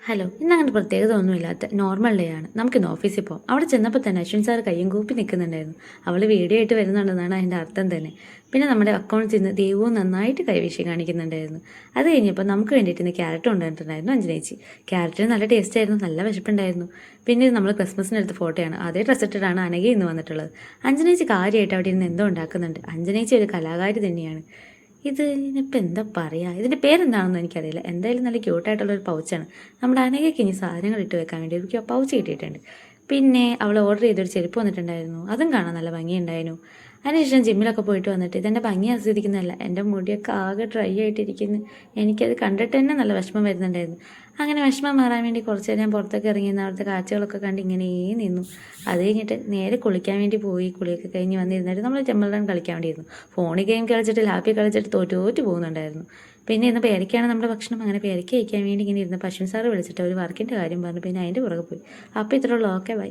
Hello, ഇന്നങ്ങനെ പ്രത്യേകത ഒന്നുമില്ലാത്ത നോർമൽ ഡേ ആണ്. നമുക്കിന്ന് ഓഫീസിൽ പോകാം. അവിടെ ചെന്നപ്പോൾ തന്നെ അശ്വിൻ സാർ കയ്യും കൂപ്പി നിൽക്കുന്നുണ്ടായിരുന്നു. അവൾ വീഡിയോ ആയിട്ട് വരുന്നുണ്ടെന്നാണ് അതിൻ്റെ അർത്ഥം തന്നെ. പിന്നെ നമ്മുടെ അക്കൗണ്ടിൽ നിന്ന് ദൈവവും നന്നായിട്ട് കൈവീശി കാണിക്കുന്നുണ്ടായിരുന്നു. അത് കഴിഞ്ഞപ്പോൾ നമുക്ക് വേണ്ടിയിട്ട് ഇന്ന് ക്യാരറ്റ് കൊണ്ടുവന്നിട്ടുണ്ടായിരുന്നു അഞ്ജനേച്ചി. ക്യാരറ്റിന് നല്ല ടേസ്റ്റ് ആയിരുന്നു, നല്ല വിശപ്പുണ്ടായിരുന്നു. പിന്നെ നമ്മൾ ക്രിസ്മസിന് എടുത്ത ഫോട്ടോയാണ്. അതേ ഡ്രസ്സ് ഇട്ടിട്ടാണ് അനഘ ഇന്ന് വന്നിട്ടുള്ളത്. അഞ്ജനേച്ചി കാര്യമായിട്ട് അവിടെ ഇരുന്ന് എന്തോ ഉണ്ടാക്കുന്നുണ്ട്. അഞ്ജനേച്ചി ഒരു കലാകാരി തന്നെയാണ്. ഇതിനിപ്പോൾ എന്താ പറയുക, ഇതിൻ്റെ പേരെന്താണെന്ന് എനിക്കറിയില്ല. എന്തായാലും നല്ല ക്യൂട്ടായിട്ടുള്ളൊരു പൗച്ചാണ്. നമ്മുടെ അനഘയ്ക്ക് ഇനി സാധനങ്ങൾ ഇട്ട് വെക്കാൻ വേണ്ടി ഒരു പൗച്ച് കിട്ടിയിട്ടുണ്ട്. പിന്നെ അവൾ ഓർഡർ ചെയ്തൊരു ചെരുപ്പ് വന്നിട്ടുണ്ടായിരുന്നു, അതും കാണാൻ നല്ല ഭംഗിയുണ്ടായിരുന്നു. അതിനുശേഷം ജിമ്മിലൊക്കെ പോയിട്ട് വന്നിട്ട് ഇതെൻ്റെ ഭംഗി ആസ്വദിക്കുന്നതല്ല, എൻ്റെ മുടിയൊക്കെ ആകെ ഡ്രൈ ആയിട്ടിരിക്കുന്നു. എനിക്കത് കണ്ടിട്ട് തന്നെ നല്ല വിഷമം വരുന്നുണ്ടായിരുന്നു. അങ്ങനെ വിഷമം മാറാൻ വേണ്ടി കുറച്ച് നേരം ഞാൻ പുറത്തൊക്കെ ഇറങ്ങി നിന്ന് അവിടുത്തെ കാഴ്ചകളൊക്കെ കണ്ട് ഇങ്ങനെ നിന്നു. അത് കഴിഞ്ഞിട്ട് നേരെ കുളിക്കാൻ വേണ്ടി പോയി. കുളിയൊക്കെ കഴിഞ്ഞ് വന്നിരുന്നിട്ട് നമ്മൾ ടെമ്പിൾ റൺ കളിക്കാൻ വേണ്ടിയിരുന്നു. ഫോണിൽ ഗെയിം കളിച്ചിട്ട് ലാപ്പിൽ കളിച്ചിട്ട് തോറ്റു പോകുന്നുണ്ടായിരുന്നു. പിന്നെ ഇന്ന് പേരയ്ക്കാണ് നമ്മുടെ ഭക്ഷണം. അങ്ങനെ പേരയ്ക്ക കഴിക്കാൻ വേണ്ടി ഇങ്ങനെ ഇരുന്ന് അശ്വിൻ സാറ് വിളിച്ചിട്ട് ഒരു വർക്കിൻ്റെ കാര്യം പറഞ്ഞു. പിന്നെ അതിൻ്റെ പുറകെ പോയി. അപ്പോൾ ഇത്രയുള്ളൂ. Okay, by.